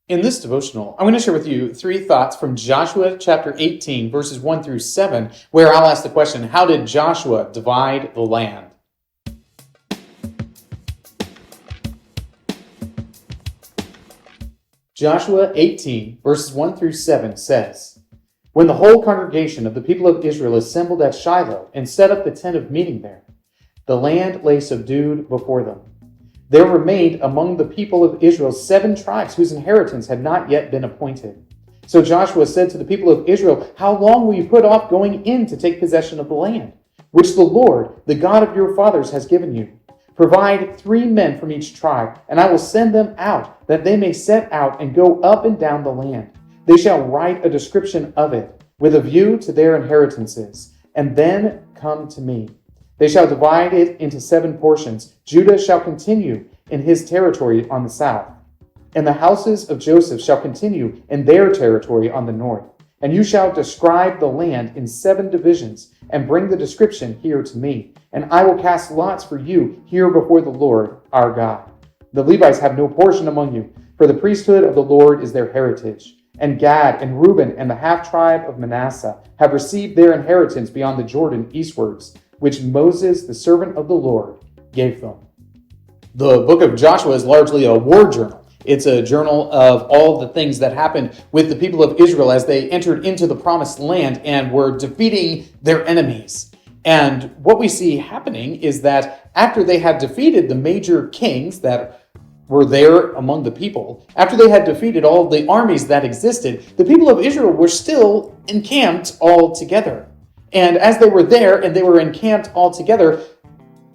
In this devotional, I'm going to share with you 3 thoughts from Joshua chapter 18, verses 1 through 7, where I'll ask the question, how did Joshua divide the land? Joshua 18, verses 1 through 7 says, When the whole congregation of the people of Israel assembled at Shiloh and set up the tent of meeting there, the land lay subdued before them. There remained among the people of Israel 7 tribes whose inheritance had not yet been appointed. So Joshua said to the people of Israel, How long will you put off going in to take possession of the land, which the Lord, the God of your fathers, has given you? Provide 3 men from each tribe, and I will send them out, that they may set out and go up and down the land. They shall write a description of it, with a view to their inheritances, and then come to me. They shall divide it into 7 portions. Judah shall continue in his territory on the south, and the houses of Joseph shall continue in their territory on the north. And you shall describe the land in 7 divisions, and bring the description here to me. And I will cast lots for you here before the Lord our God. The Levites have no portion among you, for the priesthood of the Lord is their heritage. And Gad and Reuben and the half-tribe of Manasseh have received their inheritance beyond the Jordan eastwards, which Moses, the servant of the Lord, gave them. The book of Joshua is largely a war journal. It's a journal of all the things that happened with the people of Israel as they entered into the promised land and were defeating their enemies. And what we see happening is that after they had defeated the major kings that were there among the people, after they had defeated all the armies that existed, the people of Israel were still encamped all together. And as they were there and they were encamped all together,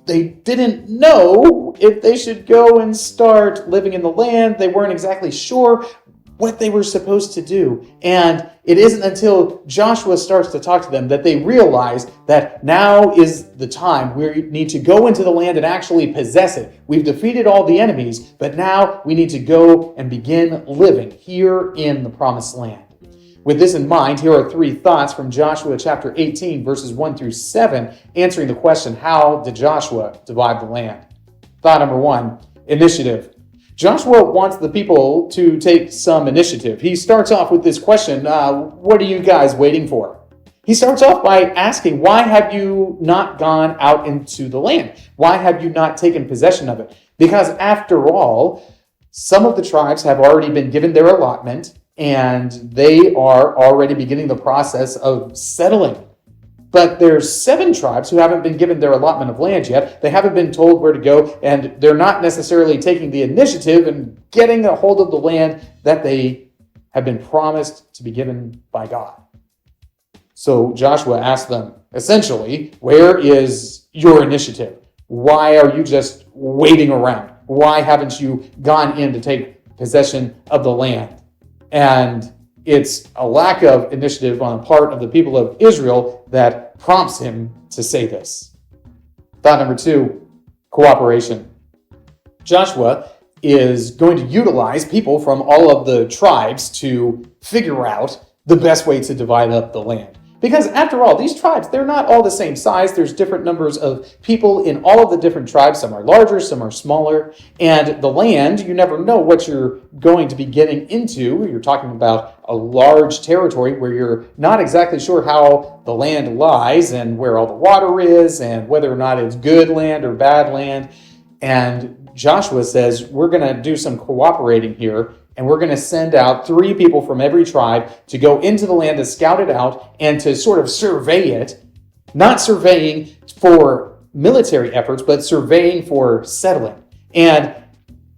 they didn't know if they should go and start living in the land. They weren't exactly sure what they were supposed to do. And it isn't until Joshua starts to talk to them that they realize that now is the time. We need to go into the land and actually possess it. We've defeated all the enemies, but now we need to go and begin living here in the promised land. With this in mind, here are 3 thoughts from Joshua chapter 18, verses 1 through 7, answering the question, how did Joshua divide the land? Thought number 1, initiative. Joshua wants the people to take some initiative. He starts off with this question, what are you guys waiting for? He starts off by asking, why have you not gone out into the land? Why have you not taken possession of it? Because after all, some of the tribes have already been given their allotment, and they are already beginning the process of settling. But there's 7 tribes who haven't been given their allotment of land yet. They haven't been told where to go, and they're not necessarily taking the initiative and getting a hold of the land that they have been promised to be given by God. So Joshua asked them, essentially, where is your initiative? Why are you just waiting around? Why haven't you gone in to take possession of the land? And it's a lack of initiative on the part of the people of Israel that prompts him to say this. Thought number 2, cooperation. Joshua is going to utilize people from all of the tribes to figure out the best way to divide up the land. Because after all, these tribes, they're not all the same size. There's different numbers of people in all of the different tribes. Some are larger, some are smaller. And the land, you never know what you're going to be getting into. You're talking about a large territory where you're not exactly sure how the land lies and where all the water is and whether or not it's good land or bad land. And Joshua says, we're going to do some cooperating here. And we're going to send out 3 people from every tribe to go into the land to scout it out and to sort of survey it. Not surveying for military efforts, but surveying for settling. And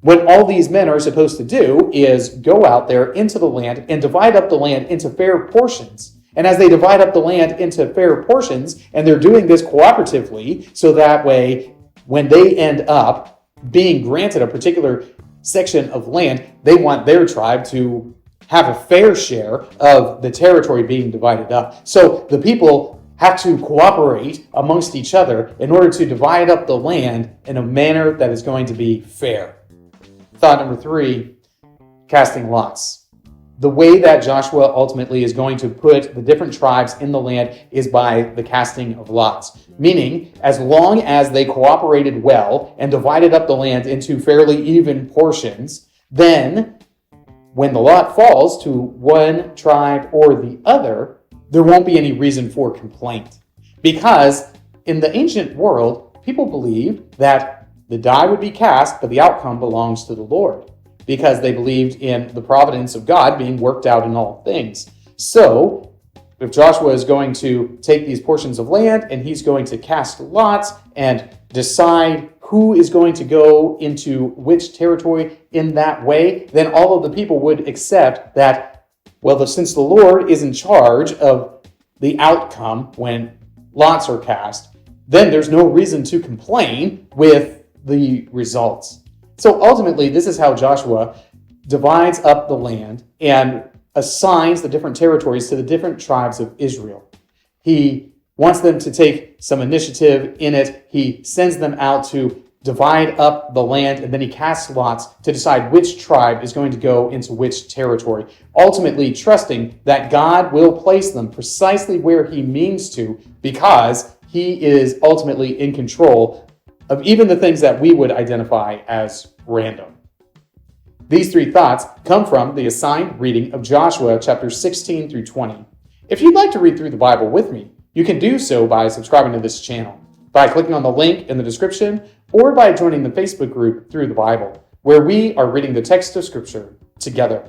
what all these men are supposed to do is go out there into the land and divide up the land into fair portions. And as they divide up the land into fair portions, and they're doing this cooperatively, so that way, when they end up being granted a particular section of land, they want their tribe to have a fair share of the territory being divided up. So the people have to cooperate amongst each other in order to divide up the land in a manner that is going to be fair. Thought number 3, casting lots. The way that Joshua ultimately is going to put the different tribes in the land is by the casting of lots. Meaning, as long as they cooperated well and divided up the land into fairly even portions, then when the lot falls to one tribe or the other, there won't be any reason for complaint. Because in the ancient world, people believed that the die would be cast, but the outcome belongs to the Lord, because they believed in the providence of God being worked out in all things. So, if Joshua is going to take these portions of land and he's going to cast lots and decide who is going to go into which territory in that way, then all of the people would accept that, well, since the Lord is in charge of the outcome when lots are cast, then there's no reason to complain with the results. So ultimately, this is how Joshua divides up the land and assigns the different territories to the different tribes of Israel. He wants them to take some initiative in it. He sends them out to divide up the land, and then he casts lots to decide which tribe is going to go into which territory, ultimately trusting that God will place them precisely where he means to, because he is ultimately in control of even the things that we would identify as random. These three thoughts come from the assigned reading of Joshua chapters 16 through 20. If you'd like to read through the Bible with me, you can do so by subscribing to this channel, by clicking on the link in the description, or by joining the Facebook group Through the Bible, where we are reading the text of Scripture together.